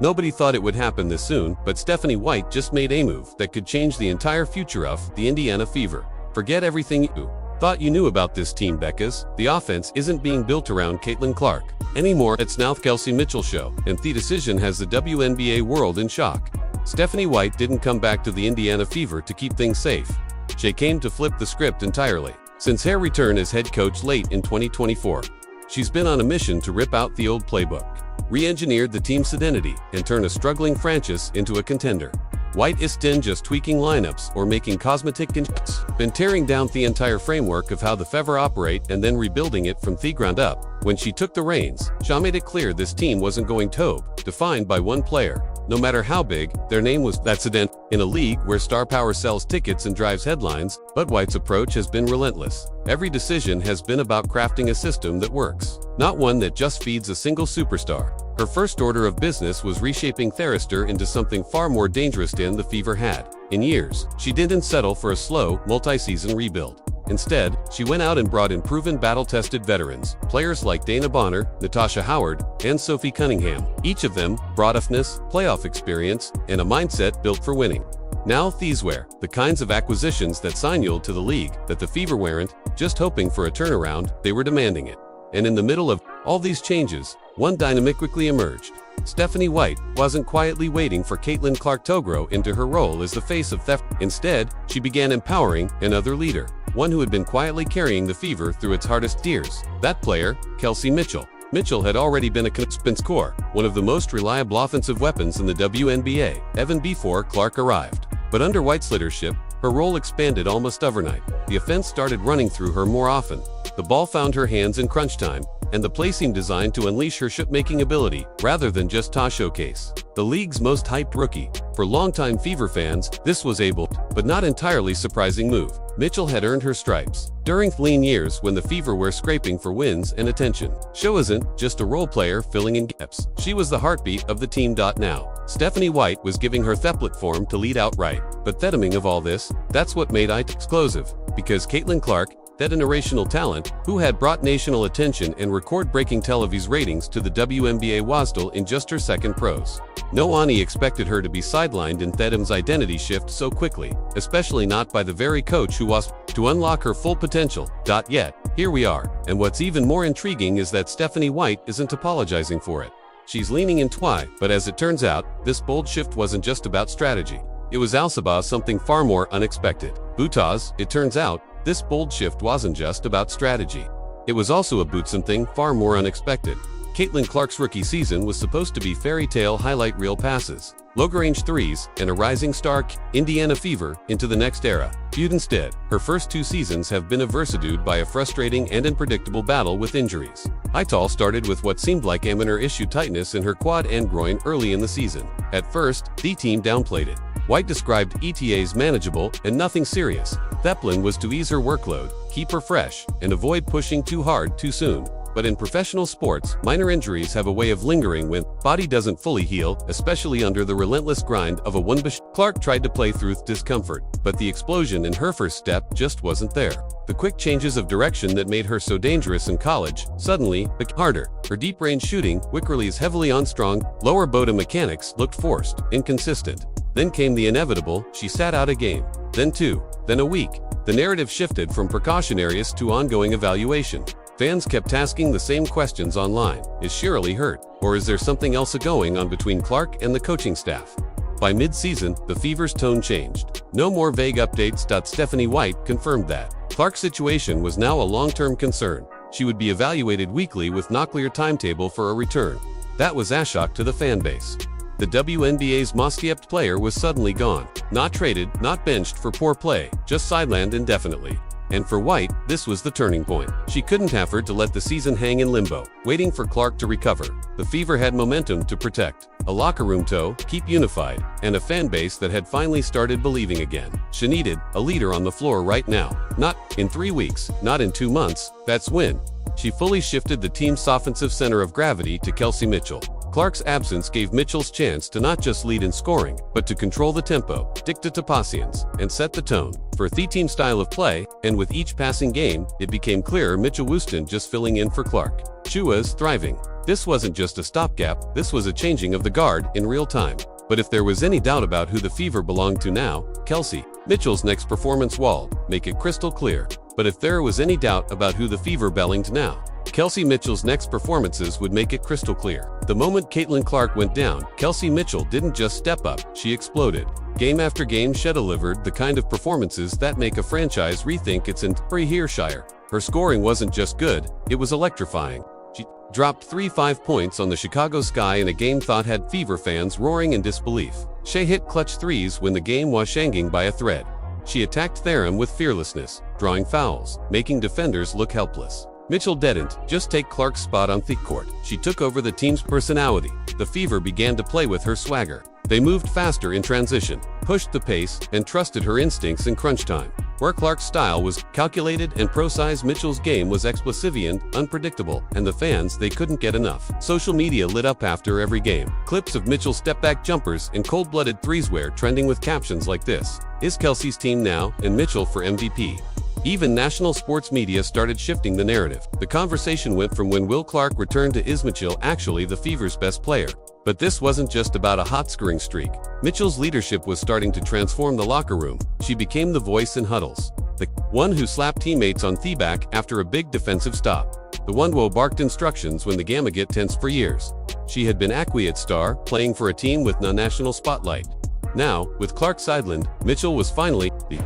Nobody thought it would happen this soon, but Stephanie White just made a move that could change the entire future of the Indiana Fever. Forget everything you thought you knew about this team, Beckers. The offense isn't being built around Caitlin Clark anymore. It's now the Kelsey Mitchell show, and the decision has the WNBA world in shock. Stephanie White didn't come back to the Indiana Fever to keep things safe. She came to flip the script entirely. Since her return as head coach late in 2024, she's been on a mission to rip out the old playbook, re-engineered the team's identity, and turn a struggling franchise into a contender. White isn't just tweaking lineups or making cosmetic changes, been tearing down the entire framework of how the Fever operate and then rebuilding it from the ground up. When she took the reins, she made it clear this team wasn't going to be defined by one player, no matter how big their name was. That's in a league where star power sells tickets and drives headlines, but White's approach has been relentless. Every decision has been about crafting a system that works, not one that just feeds a single superstar. Her first order of business was reshaping Tharister into something far more dangerous than the Fever had in years. She didn't settle for a slow, multi-season rebuild. Instead, she went out and brought in proven battle-tested veterans, players like Dana Bonner, Natasha Howard, and Sophie Cunningham. Each of them brought toughness, playoff experience, and a mindset built for winning. Now these were the kinds of acquisitions that signaled to the league that the Fever weren't just hoping for a turnaround, they were demanding it. And in the middle of all these changes, one dynamic quickly emerged. Stephanie White wasn't quietly waiting for Caitlin Clark to grow into her role as the face of theft. Instead, she began empowering another leader, one who had been quietly carrying the Fever through its hardest years. That player, Kelsey Mitchell. Mitchell had already been a consistent scorer, one of the most reliable offensive weapons in the WNBA, even before Clark arrived. But under White's leadership, her role expanded almost overnight. The offense started running through her more often. The ball found her hands in crunch time, and the play seemed designed to unleash her shot-making ability rather than just to showcase the league's most hyped rookie. For longtime Fever fans, this was a bold, but not entirely surprising move. Mitchell had earned her stripes during lean years when the Fever were scraping for wins and attention. She wasn't just a role player filling in gaps. She was the heartbeat of the team. Now, Stephanie White was giving her the platform to lead outright. But the timing of all this, that's what made it explosive. Because Caitlin Clark, that generational talent, who had brought national attention and record-breaking television ratings to the WNBA WASDL in just her second pros. No one expected her to be sidelined in Thedham's identity shift so quickly, especially not by the very coach who was to unlock her full potential. Yet, here we are, and what's even more intriguing is that Stephanie White isn't apologizing for it. She's leaning into why, but as it turns out, this bold shift wasn't just about strategy. It was also about something far more unexpected. Butaz, it turns out, this bold shift wasn't just about strategy. It was also about something far more unexpected. Caitlin Clark's rookie season was supposed to be fairy tale highlight reel passes, low-range threes, and a rising star Indiana Fever into the next era. Instead, her first two seasons have been adversified by a frustrating and unpredictable battle with injuries. Ital started with what seemed like a minor issue tightness in her quad and groin early in the season. At first, the team downplayed it. White described ETA as manageable and nothing serious. Theplin was to ease her workload, keep her fresh, and avoid pushing too hard too soon. But in professional sports, minor injuries have a way of lingering when body doesn't fully heal, especially under the relentless grind of a one-bush. Clark tried to play through discomfort, but the explosion in her first step just wasn't there. The quick changes of direction that made her so dangerous in college suddenly became harder. Her deep-range shooting, Wickerly's heavily on strong, lower bottom mechanics looked forced, inconsistent. Then came the inevitable, she sat out a game, then two, then a week. The narrative shifted from precautionaries to ongoing evaluation. Fans kept asking the same questions online. Is Shirley hurt? Or is there something else going on between Clark and the coaching staff? By mid-season, the Fever's tone changed. No more vague updates. Stephanie White confirmed that Clark's situation was now a long-term concern. She would be evaluated weekly with no clear timetable for a return. That was a shock to the fan base. The WNBA's most hyped player was suddenly gone. Not traded, not benched for poor play, just sidelined indefinitely. And for White, this was the turning point. She couldn't afford to let the season hang in limbo, waiting for Clark to recover. The Fever had momentum to protect, a locker room to keep unified, and a fan base that had finally started believing again. She needed a leader on the floor right now. Not in 3 weeks, not in 2 months. That's when she fully shifted the team's offensive center of gravity to Kelsey Mitchell. Clark's absence gave Mitchell's chance to not just lead in scoring, but to control the tempo, dictate to patience, and set the tone for the team's style of play. And with each passing game, it became clearer Mitchell wasn't just filling in for Clark. She was thriving. This wasn't just a stopgap, this was a changing of the guard in real time. But if there was any doubt about who the Fever belonged to now, Kelsey Mitchell's next performance will make it crystal clear. But if there was any doubt about who the Fever belonged now, Kelsey Mitchell's next performances would make it crystal clear. The moment Caitlin Clark went down, Kelsey Mitchell didn't just step up, she exploded. Game after game, she delivered the kind of performances that make a franchise rethink its entire Hershire. Her scoring wasn't just good, it was electrifying. She dropped 5 points on the Chicago Sky in a game thought had Fever fans roaring in disbelief. She hit clutch threes when the game was hanging by a thread. She attacked Theorem with fearlessness, drawing fouls, making defenders look helpless. Mitchell didn't just take Clark's spot on the court. She took over the team's personality. The Fever began to play with her swagger. They moved faster in transition, pushed the pace, and trusted her instincts in crunch time. Where Clark's style was calculated and precise, Mitchell's game was explosive and unpredictable, and the fans, they couldn't get enough. Social media lit up after every game. Clips of Mitchell's step-back jumpers and cold-blooded threes were trending with captions like this: "Is Kelsey's team now, and Mitchell for MVP?" Even national sports media started shifting the narrative. The conversation went from when will Clark return to is Mitchell actually the Fever's best player? But this wasn't just about a hot scoring streak. Mitchell's leadership was starting to transform the locker room. She became the voice in huddles. The one who slapped teammates on the back after a big defensive stop. The one who barked instructions when the game get tense for years. She had been a quiet star, playing for a team with no national spotlight. Now, with Clark sidelined, Mitchell was finally the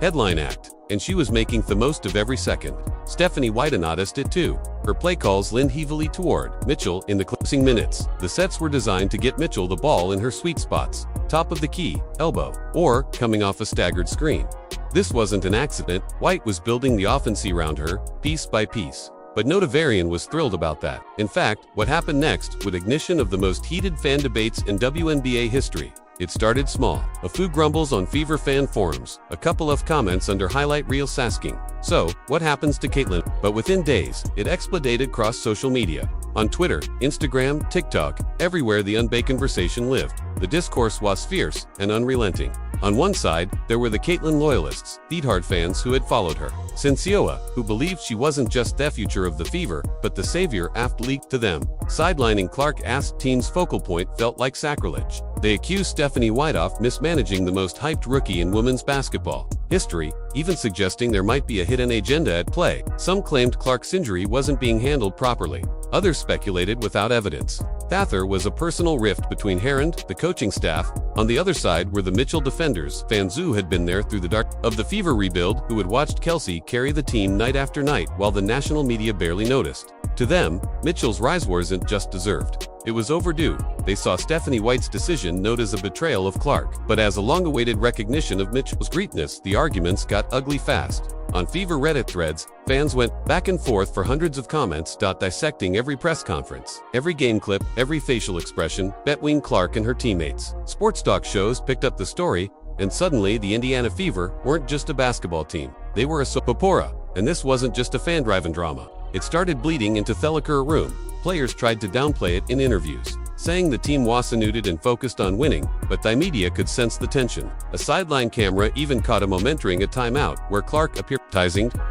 headline act, and she was making the most of every second. Stephanie White noticed it too. Her play calls leaned heavily toward Mitchell in the closing minutes. The sets were designed to get Mitchell the ball in her sweet spots, top of the key, elbow, or coming off a staggered screen. This wasn't an accident. White was building the offense around her, piece by piece. But no Tavarian was thrilled about that. In fact, what happened next was ignition of the most heated fan debates in WNBA history. It started small. A few grumbles on Fever fan forums, a couple of comments under highlight reels asking, "So, what happens to Caitlin?" But within days, it exploded across social media. On Twitter, Instagram, TikTok, everywhere the unbaked conversation lived. The discourse was fierce and unrelenting. On one side, there were the Caitlin loyalists, diehard fans who had followed her. Cincioa, who believed she wasn't just the future of the Fever, but the savior after leaked to them. Sidelining Clark-asked team's focal point felt like sacrilege. They accused Stephanie White of mismanaging the most hyped rookie in women's basketball history, even suggesting there might be a hidden agenda at play. Some claimed Clark's injury wasn't being handled properly. Others speculated without evidence. There was a personal rift between her and the coaching staff. On the other side were the Mitchell defenders, fans who had been there through the dark of the Fever rebuild, who had watched Kelsey carry the team night after night while the national media barely noticed. To them, Mitchell's rise wasn't just deserved. It was overdue. They saw Stephanie White's decision not as a betrayal of Clark, but as a long-awaited recognition of Mitchell's greatness. The arguments got ugly fast. On Fever Reddit threads, fans went back and forth for hundreds of comments, dissecting every press conference, every game clip, every facial expression between Clark and her teammates. Sports talk shows picked up the story, and suddenly the Indiana Fever weren't just a basketball team. They were a soap opera, and this wasn't just a fan-driven drama. It started bleeding into the locker room. Players tried to downplay it in interviews, saying the team was unmuted and focused on winning, but the media could sense the tension. A sideline camera even caught a moment during a timeout where Clark appeared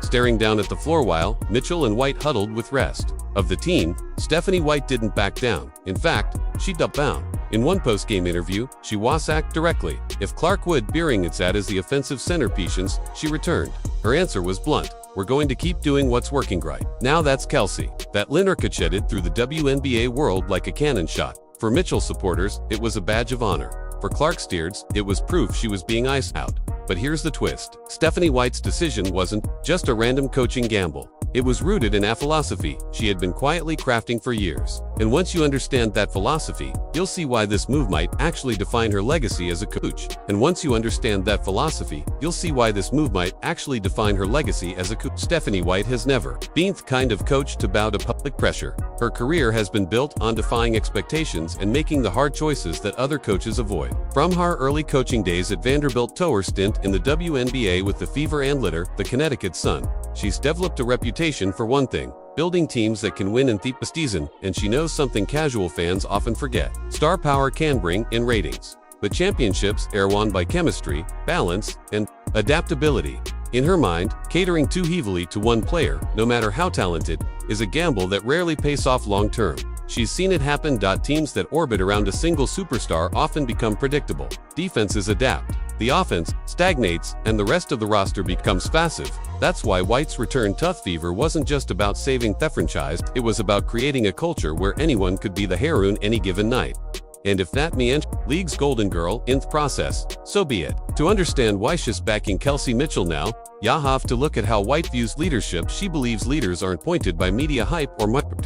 staring down at the floor while Mitchell and White huddled with rest. Of the team, Stephanie White didn't back down. In fact, she doubled down. In one post-game interview, she was asked directly if Clark would bearing its ad as the offensive centerpiece. She returned. Her answer was blunt: "We're going to keep doing what's working right." Now that's Kelsey. That liner ricocheted through the WNBA world like a cannon shot. For Mitchell supporters, it was a badge of honor. For Clark steers, it was proof she was being iced out. But here's the twist. Stephanie White's decision wasn't just a random coaching gamble. It was rooted in a philosophy she had been quietly crafting for years. And once you understand that philosophy, you'll see why this move might actually define her legacy as a coach. And once you understand that philosophy, you'll see why this move might actually define her legacy as a coach. Stephanie White has never been the kind of coach to bow to public pressure. Her career has been built on defying expectations and making the hard choices that other coaches avoid. From her early coaching days at Vanderbilt to her stint in the WNBA with the Fever and later the Connecticut Sun, she's developed a reputation for one thing: building teams that can win in the postseason, and she knows something casual fans often forget. Star power can bring in ratings, but championships are won by chemistry, balance, and adaptability. In her mind, catering too heavily to one player, no matter how talented, is a gamble that rarely pays off long-term. She's seen it happen. Teams that orbit around a single superstar often become predictable. Defenses adapt. The offense stagnates, and the rest of the roster becomes passive. That's why White's return to Fever wasn't just about saving the franchise, it was about creating a culture where anyone could be the hero any given night. And if that meant League's Golden Girl in the process, so be it. To understand why she's backing Kelsey Mitchell now, you have to look at how White views leadership. She believes leaders aren't appointed by media hype or marketing.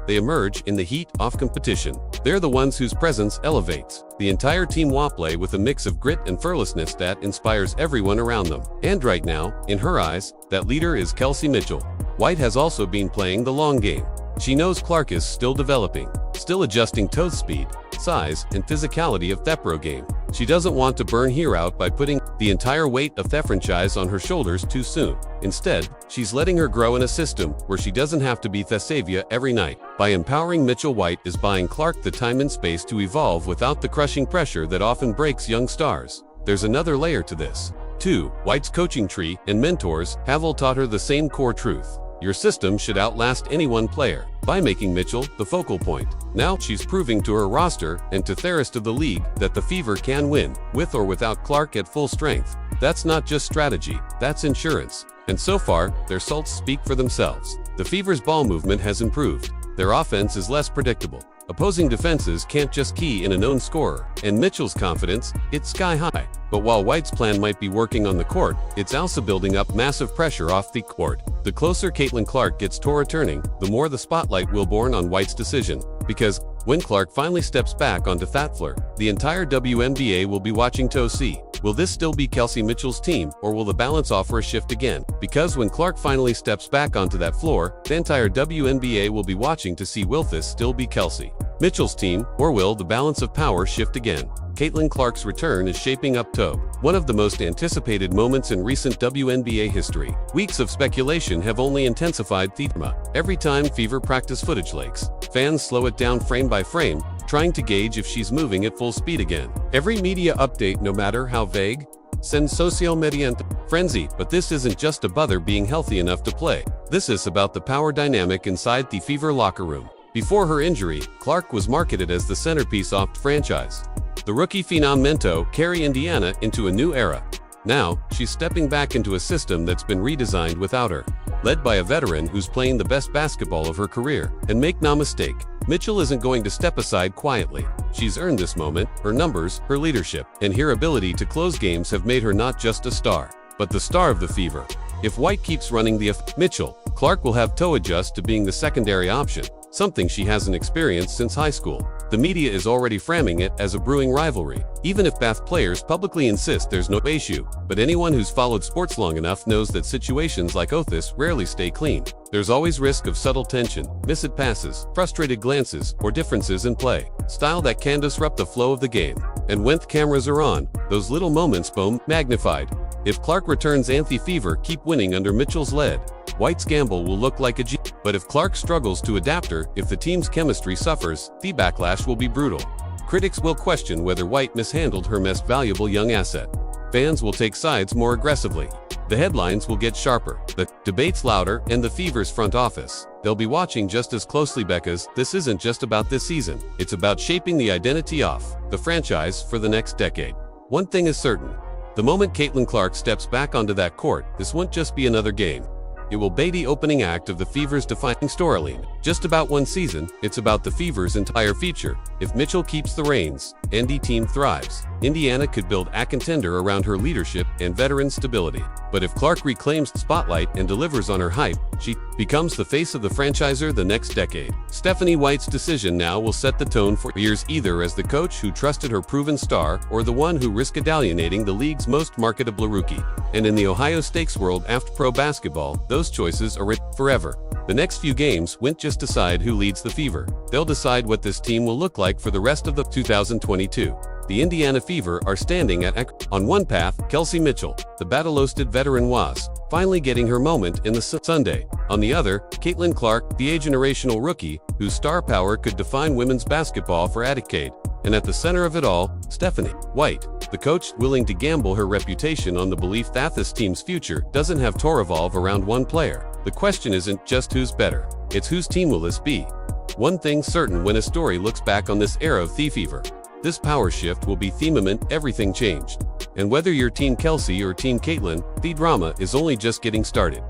They emerge in the heat of competition. They're the ones whose presence elevates the entire team while play with a mix of grit and fearlessness that inspires everyone around them. And right now, in her eyes, that leader is Kelsey Mitchell. White has also been playing the long game. She knows Clark is still developing, still adjusting toe speed, size, and physicality of the pro game. She doesn't want to burn her out by putting the entire weight of the franchise on her shoulders too soon. Instead, she's letting her grow in a system where she doesn't have to be the savior every night. By empowering Mitchell, White is buying Clark the time and space to evolve without the crushing pressure that often breaks young stars. There's another layer to this. 2. White's coaching tree and mentors have all taught her the same core truth. Your system should outlast any one player. By making Mitchell the focal point, now she's proving to her roster and to the rest of the league that the Fever can win, with or without Clark at full strength. That's not just strategy, that's insurance. And so far, their results speak for themselves. The Fever's ball movement has improved. Their offense is less predictable. Opposing defenses can't just key in a known scorer, and Mitchell's confidence, it's sky high. But while White's plan might be working on the court, it's also building up massive pressure off the court. The closer Caitlin Clark gets to returning, the more the spotlight will borne on White's decision. Because when Clark finally steps back onto that floor, the entire WNBA will be watching to see, will this still be Kelsey Mitchell's team, or will the balance offer a shift again? Because when Clark finally steps back onto that floor, the entire WNBA will be watching to see, will this still be Kelsey Mitchell's team, or will the balance of power shift again? Caitlin Clark's return is shaping up to one of the most anticipated moments in recent WNBA history. Weeks of speculation have only intensified the drama. Every time Fever practice footage leaks, fans slow it down frame by frame, trying to gauge if she's moving at full speed again. Every media update, no matter how vague, sends social media into frenzy. But this isn't just about her being healthy enough to play. This is about the power dynamic inside the Fever locker room. Before her injury, Clark was marketed as the centerpiece of the franchise. The rookie phenom Mento carried Indiana into a new era. Now, she's stepping back into a system that's been redesigned without her, led by a veteran who's playing the best basketball of her career. And make no mistake, Mitchell isn't going to step aside quietly. She's earned this moment. Her numbers, her leadership, and her ability to close games have made her not just a star, but the star of the Fever. If White keeps running the Mitchell, Clark will have to adjust to being the secondary option, something she hasn't experienced since high school. The media is already framing it as a brewing rivalry, even if Bath players publicly insist there's no issue. But anyone who's followed sports long enough knows that situations like this rarely stay clean. There's always risk of subtle tension, missed passes, frustrated glances, or differences in play style that can disrupt the flow of the game. And when the cameras are on, those little moments boom magnified. If Clark returns and the Fever keep winning under Mitchell's lead, White's gamble will look like a G. But if Clark struggles to adapt her, if the team's chemistry suffers, the backlash will be brutal. Critics will question whether White mishandled her most valuable young asset. Fans will take sides more aggressively. The headlines will get sharper, the debates louder, and the Fever's front office, they'll be watching just as closely because this isn't just about this season. It's about shaping the identity of the franchise for the next decade. One thing is certain. The moment Caitlin Clark steps back onto that court, this won't just be another game. It will be the opening act of the Fever's defining storyline. Just about one season, it's about the Fever's entire future. If Mitchell keeps the reins, and the team thrives, Indiana could build a contender around her leadership and veteran stability. But if Clark reclaims the spotlight and delivers on her hype, she becomes the face of the franchiser the next decade. Stephanie White's decision now will set the tone for years, either as the coach who trusted her proven star or the one who risked alienating the league's most marketable rookie. And in the Ohio Stakes world after pro basketball, those choices are written forever. The next few games won't just decide who leads the Fever. They'll decide what this team will look like for the rest of the 2022. The Indiana Fever are standing on one path, Kelsey Mitchell, the battle-hosted veteran, was finally getting her moment in the Sunday. On the other, Caitlin Clark, the generational rookie, whose star power could define women's basketball for a decade. And at the center of it all, Stephanie White, the coach willing to gamble her reputation on the belief that this team's future doesn't have to revolve around one player. The question isn't just who's better, it's whose team will this be. One thing's certain when a story looks back on this era of Thiefever. This power shift will be themament everything changed. And whether you're Team Kelsey or Team Caitlyn, the drama is only just getting started.